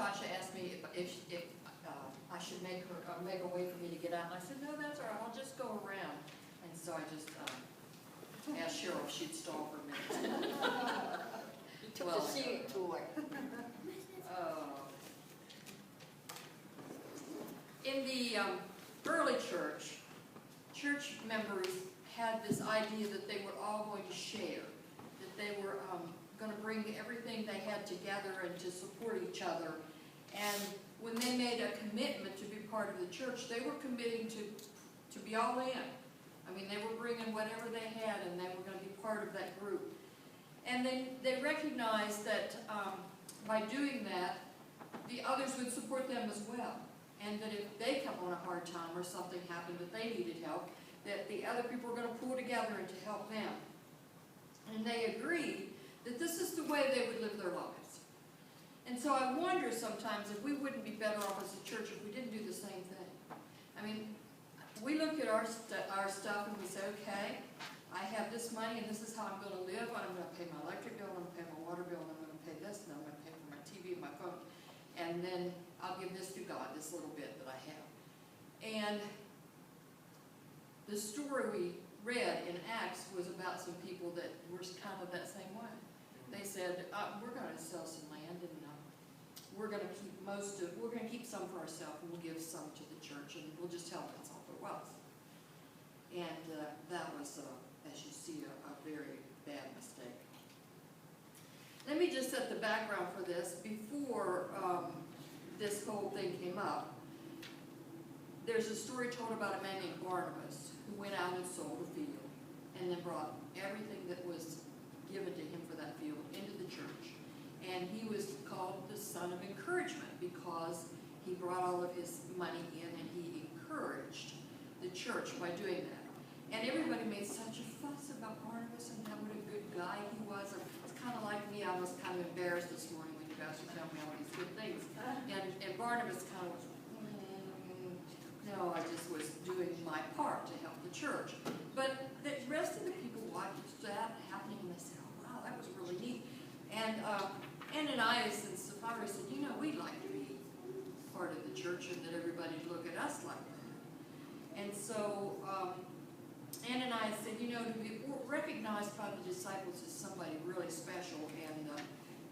Natasha asked me if I should make a way for me to get out, and I said, no, that's all right, I'll just go around. And so I just asked Cheryl if she'd stall for a minute. You took the scenic tour. In the early church members had this idea that they were all going to share, that they were going to bring everything they had together and to support each other. And when they made a commitment to be part of the church, they were committing to be all in. I mean, they were bringing whatever they had, and they were going to be part of that group. And they recognized that by doing that, the others would support them as well. And that if they come on a hard time or something happened that they needed help, that the other people were going to pull together and to help them. And they agreed that this is the way they would live their lives. And so I wonder sometimes if we wouldn't be better off as a church if we didn't do the same thing. I mean, we look at our stuff and we say, okay, I have this money and this is how I'm going to live. I'm going to pay my electric bill, I'm going to pay my water bill, and I'm going to pay this, and I'm going to pay for my TV and my phone. And then I'll give this to God, this little bit that I have. And the story we read in Acts was about some people that were kind of that same way. They said, we're going to sell some land, and we're going to keep some for ourselves, and we'll give some to the church, and we'll just tell that's all there was. And that was, as you see, a very bad mistake. Let me just set the background for this. Before this whole thing came up, there's a story told about a man named Barnabas who went out and sold a field and then brought everything that was given to him for that field into the church. And he was called the son of encouragement because he brought all of his money in and he encouraged the church by doing that. And everybody made such a fuss about Barnabas and how what a good guy he was. It's kind of like me. I was kind of embarrassed this morning when you guys were telling me all these good things. And Barnabas kind of was, no, I just was doing my part to help the church. But the rest of the people watched that happening and they said, oh, wow, that was really neat. And Ananias and Sapphira said, you know, we'd like to be part of the church and that everybody would look at us like that. And so Ananias said, you know, to be recognized by the disciples as somebody really special and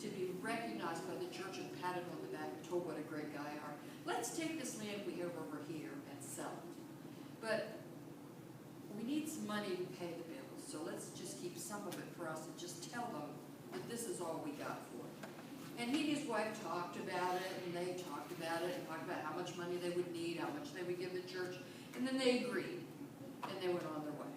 to be recognized by the church and patted on the back and told what a great guy you are. Let's take this land we have over here and sell it. But we need some money to pay the bills, so let's just keep some of it for us and just tell them that this is all we got for it. And he and his wife talked about it, and they talked about it, and talked about how much money they would need, how much they would give the church, and then they agreed, and they went on their way.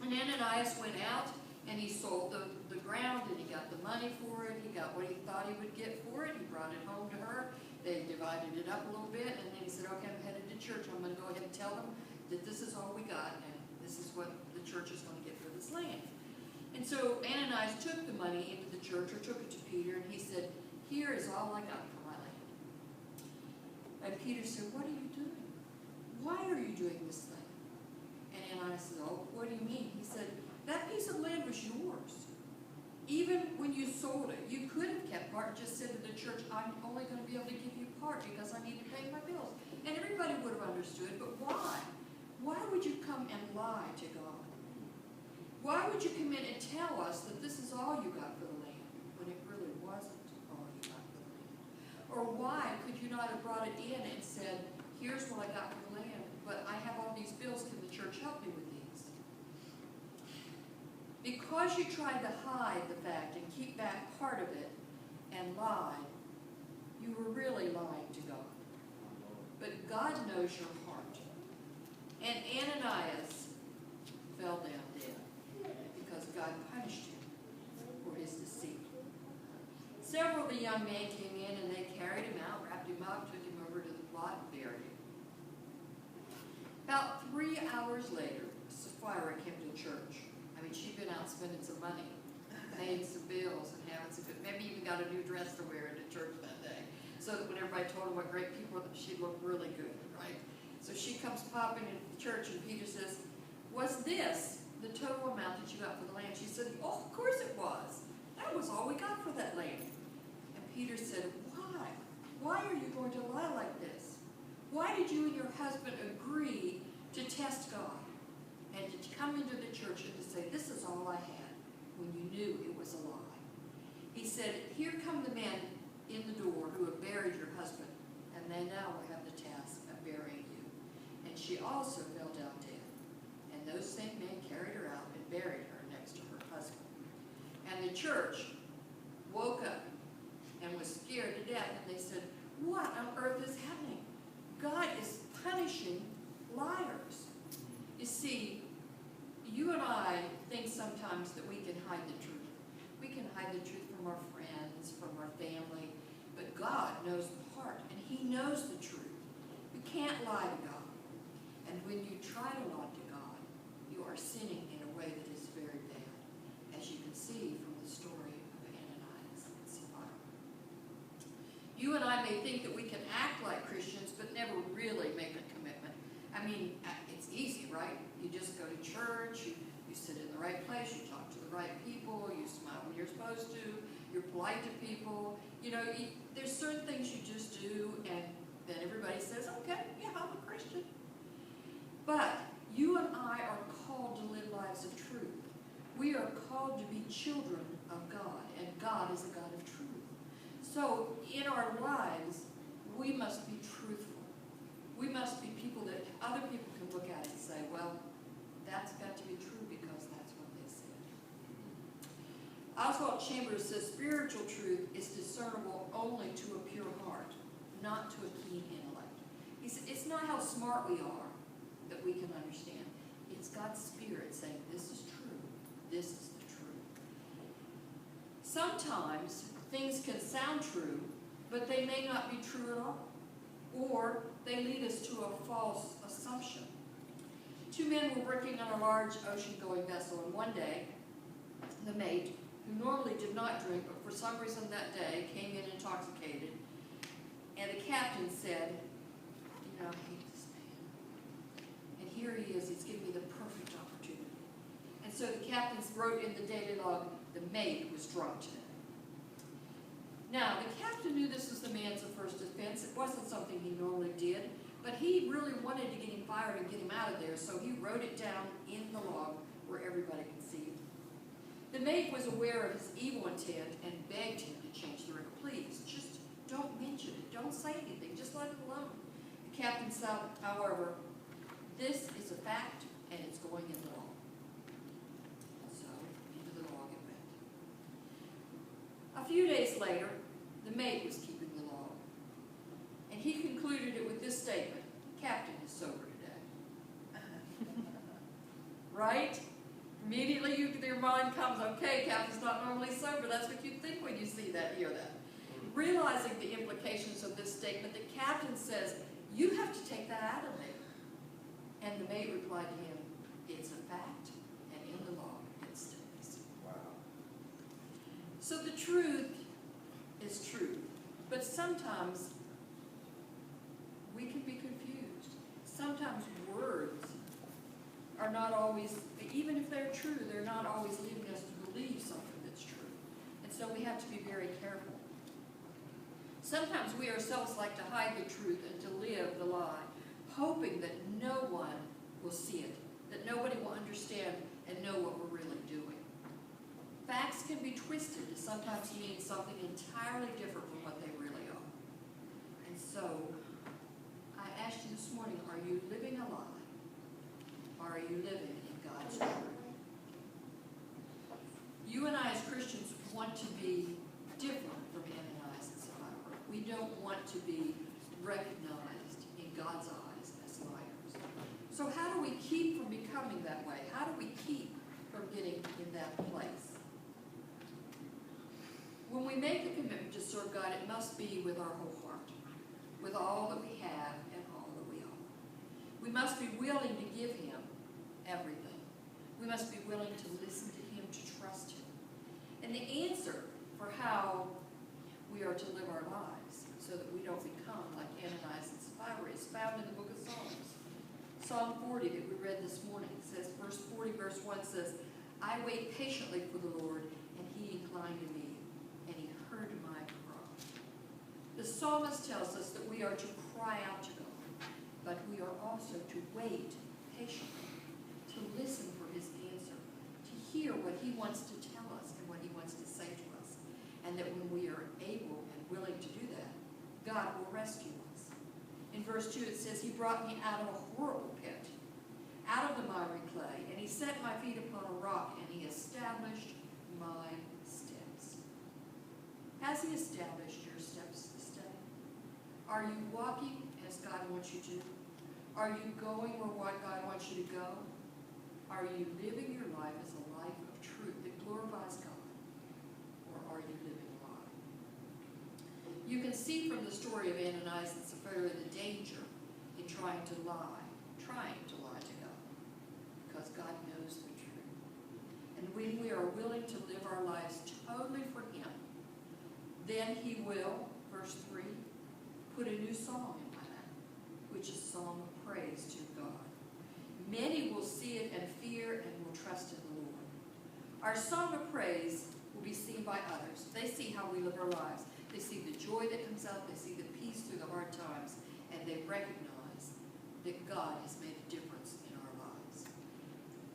And Ananias went out, and he sold the ground, and he got the money for it, he got what he thought he would get for it, he brought it home to her, they divided it up a little bit, and then he said, okay, I'm headed to church, I'm going to go ahead and tell them that this is all we got, and this is what the church is going to get for this land. And so Ananias took the money into the church, or took it to Peter, and he said, here is all I got for my land. And Peter said, what are you doing? Why are you doing this thing? And Ananias said, oh, what do you mean? He said, that piece of land was yours. Even when you sold it, you could have kept part and just said to the church, I'm only going to be able to give you part because I need to pay my bills. And everybody would have understood, but why? Why would you come and lie to God? Why would you come in and tell us that this is all you got for the land when it really wasn't all you got for the land? Or why could you not have brought it in and said, here's what I got for the land, but I have all these bills, can the church help me with these? Because you tried to hide the fact and keep back part of it and lied, you were really lying to God. But God knows your heart. And Ananias fell down dead because God punished him for his deceit. Several of the young men came in and they carried him out, wrapped him up, took him over to the plot and buried him. About 3 hours later, Sapphira came to church. I mean, she'd been out spending some money, paying some bills, and having some good, maybe even got a new dress to wear into church that day. So that when everybody told her what great people were, she looked really good, right? So she comes popping into the church, and Peter says, was this the total amount that you got for the land? She said, oh, of course it was. That was all we got for that land. And Peter said, why? why are you going to lie like this? Why did you and your husband agree to test God and to come into the church and to say, this is all I had, when you knew it was a lie? He said, here come the men in the door who have buried your husband, and they now will have the task of burying you. And she also fell down dead. And those same men carried her out and buried her next to her husband. And the church woke up and was scared to death, and they said, what on earth is happening? God is punishing liars. You see, you and I think sometimes that we can hide the truth. We can hide the truth from our friends, from our family, but God knows the heart, and He knows the truth. You can't lie to God. And when you try to lie to God, you are sinning in a way that is very bad, as you can see from the story of Ananias and Sapphira. You and I may think that we can act like Christians, but never really make a commitment. I mean, it's easy, right? You just go to church, you sit in the right place, you talk to the right people, you smile when you're supposed to, you're polite to people. You know, there's certain things you just do, and then everybody says, okay, yeah, I'm a Christian. But you and I are called to live lives of truth. We are called to be children of God, and God is a God of truth. So in our lives, we must be truthful. We must be people that other people can look at and say, well, that's got to be true because that's what they said. Oswald Chambers says spiritual truth is discernible only to a pure heart, not to a keen intellect. He said it's not how smart we are that we can understand. It's God's Spirit saying this is true. This is the truth. Sometimes things can sound true, but they may not be true at all. Or they lead us to a false assumption. Two men were working on a large ocean-going vessel, and one day, the mate, who normally did not drink, but for some reason that day came in intoxicated, and the captain said, you know, I hate this man. And here he is, he's giving me the perfect opportunity. And so the captain wrote in the daily log, the mate was drunk today. Now, the captain knew this was the man's first offense. It wasn't something he normally did, but he really wanted to get him fired and get him out of there, so he wrote it down in the log where everybody could see it. The mate was aware of his evil intent and begged him to change the record. Please, just don't mention it. Don't say anything. Just let it alone. The captain said, however, this is a fact, and it's going in the log. So, into the log it went. A few days later, the mate was keeping the log, and he concluded it with this statement, Captain is sober today. Right? Immediately your mind comes, okay, Captain's not normally sober. That's what you think when you see that, hear that. Realizing the implications of this statement, the captain says, you have to take that out of me. And the mate replied to him, it's a fact, and in the law it stays. Wow. So the truth is truth, but sometimes we can be confused. Sometimes words are not always, even if they're true, they're not always leading us to believe something that's true. And so we have to be very careful. Sometimes we ourselves like to hide the truth and to live the lie, hoping that no one will see it, that nobody will understand and know what we're really doing. Facts can be twisted to sometimes mean something entirely different from what they really are. And so, I asked you this morning, are you living a lie? Or are you living in God's truth? You and I as Christians want to be different from Ananias and Sapphira. We don't want to be recognized in God's eyes as liars. So how do we keep from becoming that way? How do we keep from getting in that place? When we make a commitment to serve God, it must be with our whole heart, with all that we have and all that we are. We must be willing to give Him everything. We must be willing to listen to Him, to trust Him. And the answer for how we are to live our lives so that we don't become like Ananias and Sapphira is found in the book of Psalms. Psalm 40 that we read this morning says, verse 40, verse 1 says, I wait patiently for the Lord, and He inclined to me, and He heard my cry. The psalmist tells us that we are to cry out to God, but we are also to wait patiently, to listen for his answer, to hear what he wants to tell us and what he wants to say to us. And that when we are able and willing to do that, God will rescue us. In verse 2 it says, he brought me out of a horrible pit, out of the miry clay, and he set my feet upon a rock, and he established my steps. Has he established your steps this day? Are you walking as God wants you to? Are you going where God wants you to go? Are you living your life as a life of truth that glorifies God? Or are you living a lie? You can see from the story of Ananias and Sapphira the danger in trying to lie to God, because God knows the truth. And when we are willing to live our lives totally for him, then he will, verse 3, put a new song in my mouth, which is song of praise to God. Many will see it and fear and will trust in the Lord. Our song of praise will be seen by others. They see how we live our lives. They see the joy that comes out. They see the peace through the hard times. And they recognize that God has made a difference in our lives.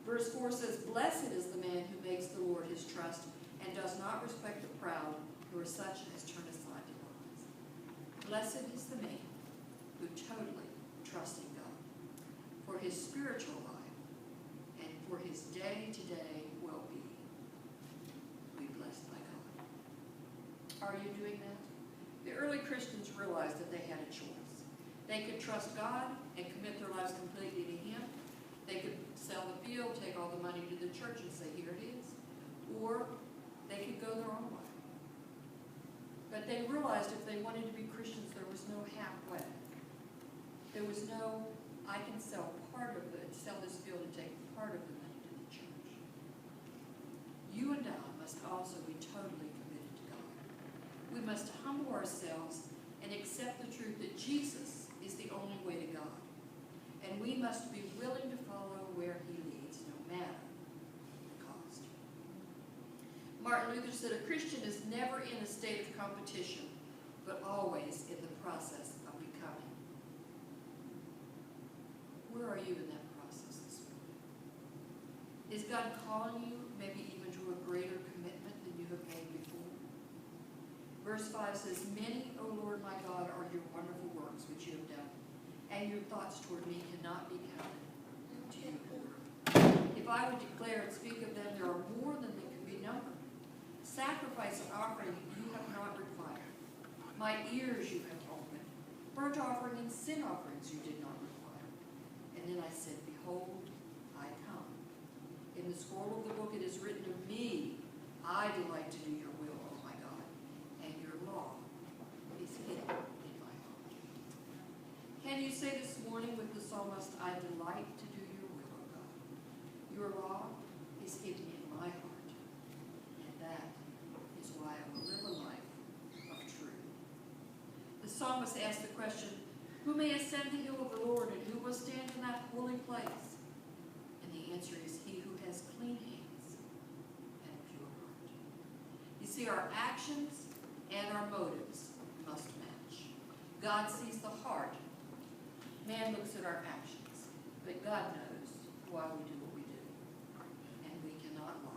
Verse 4 says, blessed is the man who makes the Lord his trust and does not respect the proud, nor such as turn aside to lies. Blessed is the man who totally trusts in God for his spiritual life and for his day-to-day well-being. Be blessed by God. Are you doing that? The early Christians realized that they had a choice. They could trust God and commit their lives completely to him. They could sell the field, take all the money to the church and say, here it is. Or they could go their own way. But they realized if they wanted to be Christians, there was no halfway. There was no, I can sell part of it, sell this field and take part of the money to the church. You and I must also be totally committed to God. We must humble ourselves and accept the truth that Jesus is the only way to God. And we must be willing to follow where he leads, no matter the cost. Martin Luther said, a Christian is never in a state of competition, but always in the process of becoming. Where are you in that process this morning? Is God calling you maybe even to a greater commitment than you have made before? Verse 5 says, many, O Lord my God, are your wonderful works which you have done, and your thoughts toward me cannot be counted to you, Lord. If I would declare and speak of them, there are more than they can be numbered. Sacrifice and offering you have not required. My ears you have opened. Burnt offering and sin offerings you did not require. And then I said, behold, I come. In the scroll of the book it is written of me, I delight to do your will, O my God, and your law is hidden in my heart. Can you say this morning with the psalmist, I delight to do your will, O God. Your law is hidden in my heart, and that is why I will live a life of truth. The psalmist asked the question, who may ascend the hill of the Lord, and who will stand in that holy place? And the answer is he who has clean hands and a pure heart. You see, our actions and our motives must match. God sees the heart. Man looks at our actions, but God knows why we do what we do, and we cannot lie.